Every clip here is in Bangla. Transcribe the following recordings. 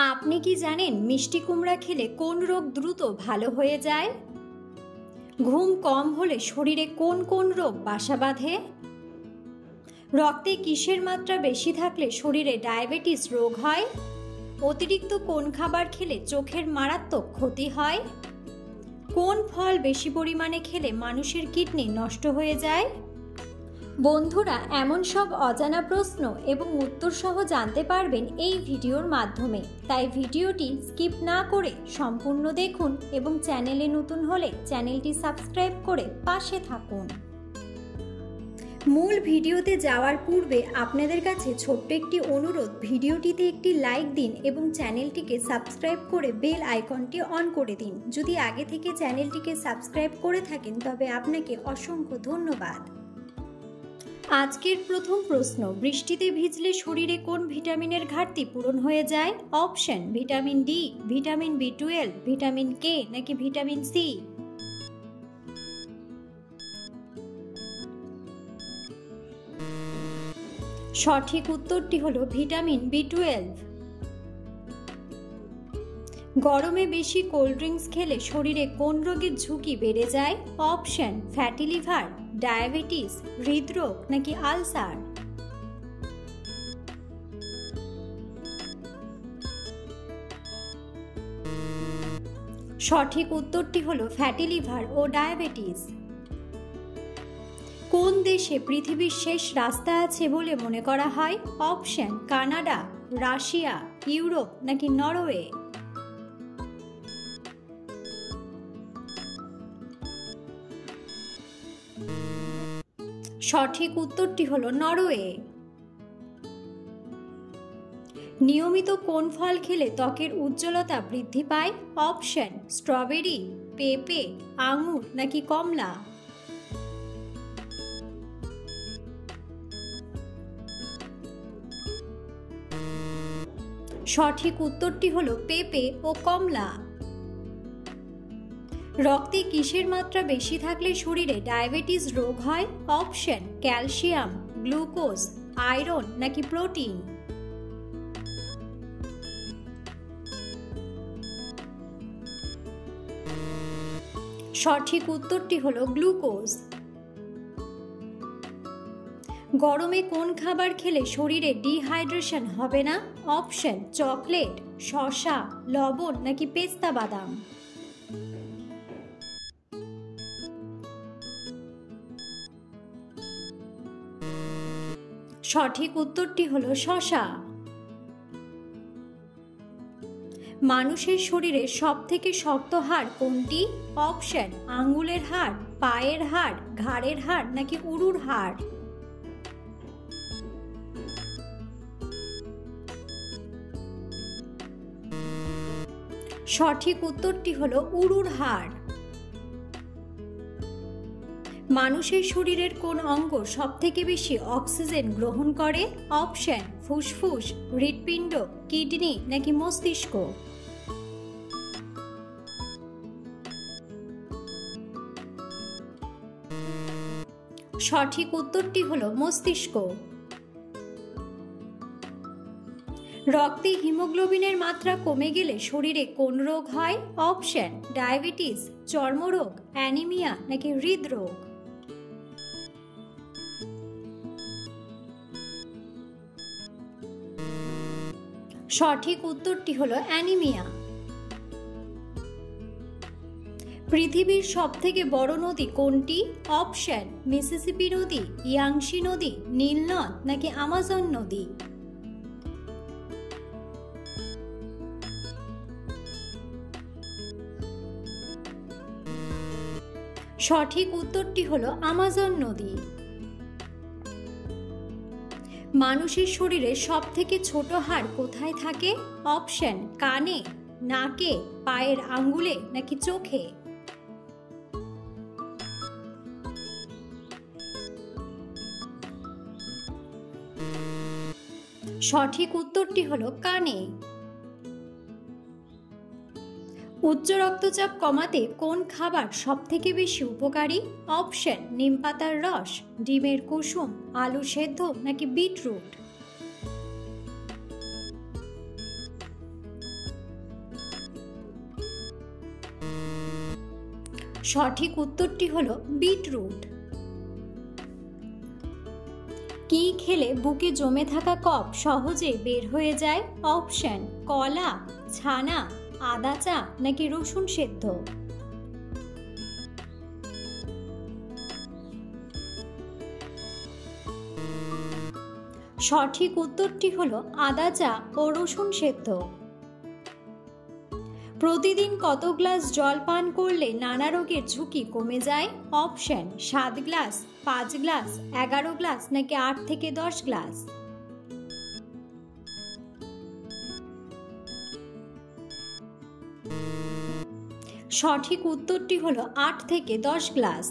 আপনি কি জানেন মিষ্টি কুমড়া খেলে কোন রোগ দ্রুত ভালো হয়ে যায়? ঘুম কম হলে শরীরে কোন কোন রোগ বাসা বাঁধে? রক্তে কিসের মাত্রা বেশি থাকলে শরীরে ডায়াবেটিস রোগ হয়? অতিরিক্ত কোন খাবার খেলে চোখের মারাত্মক ক্ষতি হয়? কোন ফল বেশি পরিমাণে খেলে মানুষের কিডনি নষ্ট হয়ে যায়? বন্ধুরা, এমন সব অজানা প্রশ্ন এবং উত্তর সহ জানতে পারবেন এই ভিডিওর মাধ্যমে, তাই ভিডিওটি স্কিপ না করে সম্পূর্ণ দেখুন এবং চ্যানেলে নতুন হলে চ্যানেলটি সাবস্ক্রাইব করে পাশে থাকুন। মূল ভিডিওতে যাওয়ার পূর্বে আপনাদের কাছে ছোট্ট একটি অনুরোধ, ভিডিওটিতে একটি লাইক দিন এবং চ্যানেলটিকে সাবস্ক্রাইব করে বেল আইকনটি অন করে দিন। যদি আগে থেকে চ্যানেলটিকে সাবস্ক্রাইব করে থাকেন তবে আপনাকে অসংখ্য ধন্যবাদ। আজকের প্রথম প্রশ্ন, বৃষ্টিতে ভিজলে শরীরে কোন ভিটামিনের ঘাটতি পূরণ হয়ে যায়? অপশন: ভিটামিন ডি, ভিটামিন বি12, ভিটামিন কে নাকি ভিটামিন সি? সঠিক উত্তরটি হলো ভিটামিন বি12। গরমে বেশি কোল্ড ড্রিঙ্কস খেলে শরীরে কোন রোগের ঝুঁকি বেড়ে যায়? অপশন: ফ্যাটি লিভার, ডায়াবেটিস, হৃদরোগ নাকি আলসার? সঠিক উত্তরটি হলো ফ্যাটি লিভার ও ডায়াবেটিস। কোন দেশে পৃথিবীর শেষ রাস্তা আছে বলে মনে করা হয়? অপশন: কানাডা, রাশিয়া, ইউরোপ নাকি নরওয়ে? সঠিক উত্তরটি হলো নরওয়ে। নিয়মিত কোন ফল খেলে ত্বকের উজ্জ্বলতা বৃদ্ধি পায়? অপশন: স্ট্রবেরি, পেঁপে, আঙুর নাকি কমলা? সঠিক উত্তরটি হলো পেঁপে ও কমলা। রক্তে কিসের মাত্রা বেশি থাকলে শরীরে ডায়াবেটিস রোগ হয়? অপশন: ক্যালসিয়াম, গ্লুকোজ, আয়রন নাকি প্রোটিন? সঠিক উত্তরটি হলো গ্লুকোজ। গরমে কোন খাবার খেলে শরীরে ডিহাইড্রেশন হবে না? অপশন: চকলেট, শসা, লবণ নাকি পেস্তা বাদাম? সঠিক উত্তরটি হলো শসা। মানুষের শরীরে সবথেকে শক্ত হাড় কোনটি? অপশন: আঙ্গুলের হাড়, পায়ের হাড়, ঘাড়ের হাড় নাকি উরুর হাড়? সঠিক উত্তরটি হলো উরুর হাড়। মানুষের শরীরের কোন অঙ্গ সবথেকে বেশি অক্সিজেন গ্রহণ করে? অপশন: ফুসফুস, হৃৎপিণ্ড, কিডনি নাকি মস্তিষ্ক? সঠিক উত্তরটি হলো মস্তিষ্ক। রক্তে হিমোগ্লোবিনের মাত্রা কমে গেলে শরীরে কোন রোগ হয়? অপশন: ডায়াবেটিস, চর্মরোগ, অ্যানিমিয়া নাকি হৃদরোগ? সঠিক উত্তরটি হলো অ্যানিমিয়া। পৃথিবীর সবথেকে বড় নদী কোনটি? অপশন: মিসিসিপি নদী, ইয়াংশি নদী, নীল নদ নাকি আমাজন নদী? সঠিক উত্তরটি হলো আমাজন নদী। মানুষের শরীরে সবথেকে ছোট হাড় কোথায় থাকে? অপশন: কানে, নাকে, পায়ের আঙ্গুলে নাকি চোখে? সঠিক উত্তরটি হলো কানে। উচ্চ রক্তচাপ কমাতে কোন খাবার সবথেকে বেশি উপকারী? অপশন: নিমপাতার রস, ডিমের কুসুম, আলু সেদ্ধ নাকি বিটরুট? সঠিক উত্তরটি হলো বিটরুট। কি খেলে বুকে জমে থাকা কফ সহজে বের হয়ে যায়? অপশন: কলা, ছানা, আদা চা নাকি রসুন সেদ্ধ। সঠিক উত্তরটি হলো আদা চা ও রসুন সেদ্ধ। প্রতিদিন কত গ্লাস জল পান করলে নানা রোগের ঝুঁকি কমে যায়? অপশন: 7 গ্লাস, 5 গ্লাস, 11 গ্লাস নাকি 8 থেকে 10 গ্লাস। সঠিক উত্তরটি হলো 8 থেকে 10 গ্লাস।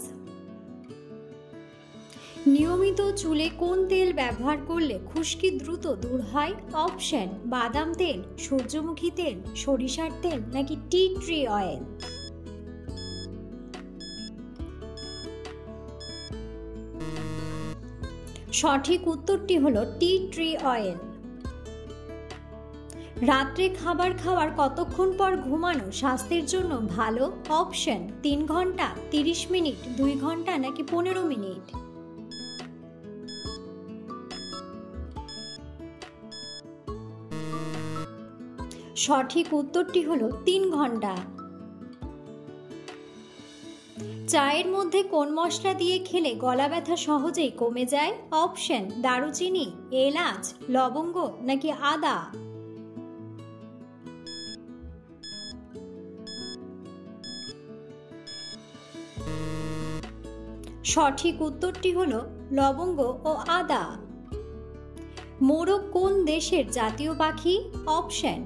নিয়মিত চুলে কোন তেল ব্যবহার করলে খুশকি দ্রুত দূর হয়? অপশন: বাদাম তেল, সূর্যমুখী তেল, সরিষার তেল নাকি টি ট্রি অয়েল। সঠিক উত্তরটি হলো টি ট্রি অয়েল। রাত্রে খাবার খাওয়ার কতক্ষণ পর ঘুমানো স্বাস্থ্যের জন্য ভালো? অপশন: 3 ঘন্টা, 30 মিনিট, 2 ঘন্টা নাকি 15 মিনিট। সঠিক উত্তরটি হলো 3 ঘন্টা। চায়ের মধ্যে কোন মশলা দিয়ে খেলে গলা ব্যথা সহজেই কমে যায়? অপশন: দারুচিনি, এলাচ, লবঙ্গ নাকি আদা। সঠিক উত্তরটি হলো লবঙ্গ ও আদা। মোরগ কোন দেশের জাতীয় পাখি? অপশন: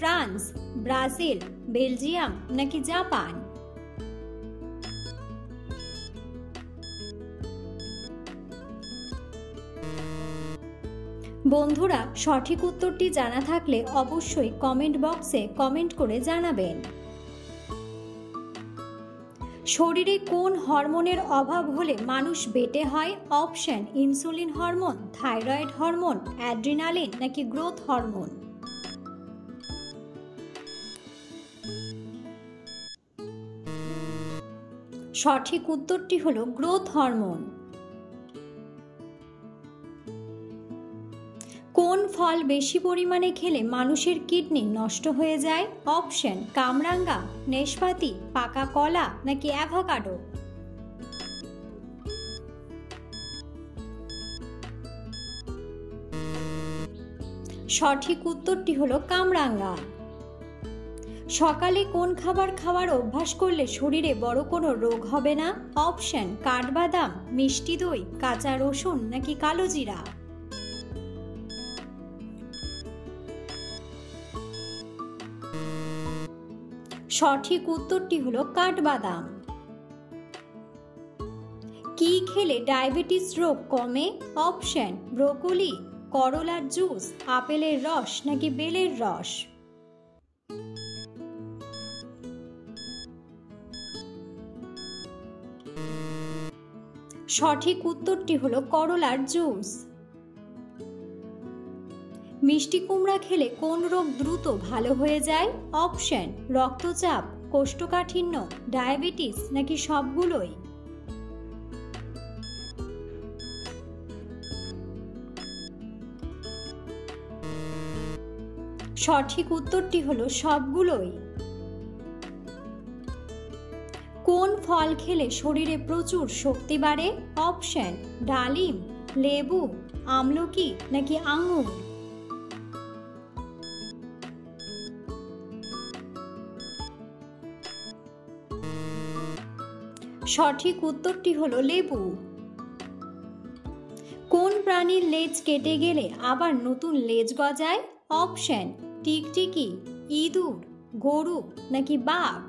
ফ্রান্স, ব্রাজিল, বেলজিয়াম নাকি জাপান। বন্ধুরা, সঠিক উত্তরটি জানা থাকলে অবশ্যই কমেন্ট বক্সে কমেন্ট করে জানাবেন। শরীরে কোন হরমোনের অভাব হলে মানুষ বেঁটে হয়? Option: insulin hormone, thyroid hormone, adrenaline নাকি গ্রোথ হরমোন। সঠিক উত্তরটি হলো গ্রোথ হরমোন। কোন ফল বেশি পরিমাণে খেলে মানুষের কিডনি নষ্ট হয়ে যায়? অপশন: কামরাঙ্গা, নেশপাতি, পাকা কলা নাকি অ্যাভোকাডো। সঠিক উত্তরটি হলো কামরাঙ্গা। সকালে কোন খাবার খাওয়ার অভ্যাস করলে শরীরে বড় কোনো রোগ হবে না? অপশন: কাঠবাদাম, মিষ্টি দই, কাঁচা রসুন নাকি কালো জিরা। সঠিক উত্তরটি হলো কাঠবাদাম। কি খেলে ডায়াবেটিস রোগ কমে? অপশন: ব্রোকলি, করলার জুস, আপেলের রস নাকি বেলের রস। সঠিক উত্তরটি হলো করলার জুস। মিষ্টি কুমড়া খেলে কোন রোগ দ্রুত ভালো হয়ে যায়? অপশন: রক্তচাপ, কোষ্ঠকাঠিন্য, ডায়াবেটিস নাকি সবগুলোই। সঠিক উত্তরটি হলো সবগুলোই। কোন ফল খেলে শরীরে প্রচুর শক্তি বাড়ে? অপশন: ডালিম, লেবু, আমলকি নাকি আঙুর। সঠিক উত্তরটি হলো লেবু। কোন প্রাণীর লেজ কেটে গেলে আবার নতুন লেজ গজায়? অপশন: টিকটিকি, ইঁদুর, গরু নাকি বাঘ।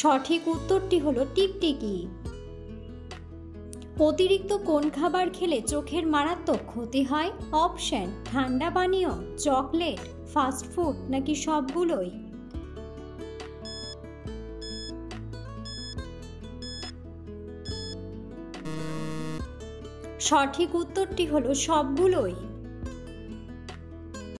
সঠিক উত্তরটি হলো টিকটিকি। অতিরিক্ত কোন খাবার খেলে চোখের মারাত্মক ক্ষতি হয়? অপশন: ঠান্ডা পানীয়, চকলেট, ফাস্ট ফুড নাকি সবগুলোই। সঠিক উত্তরটি হলো সবগুলোই।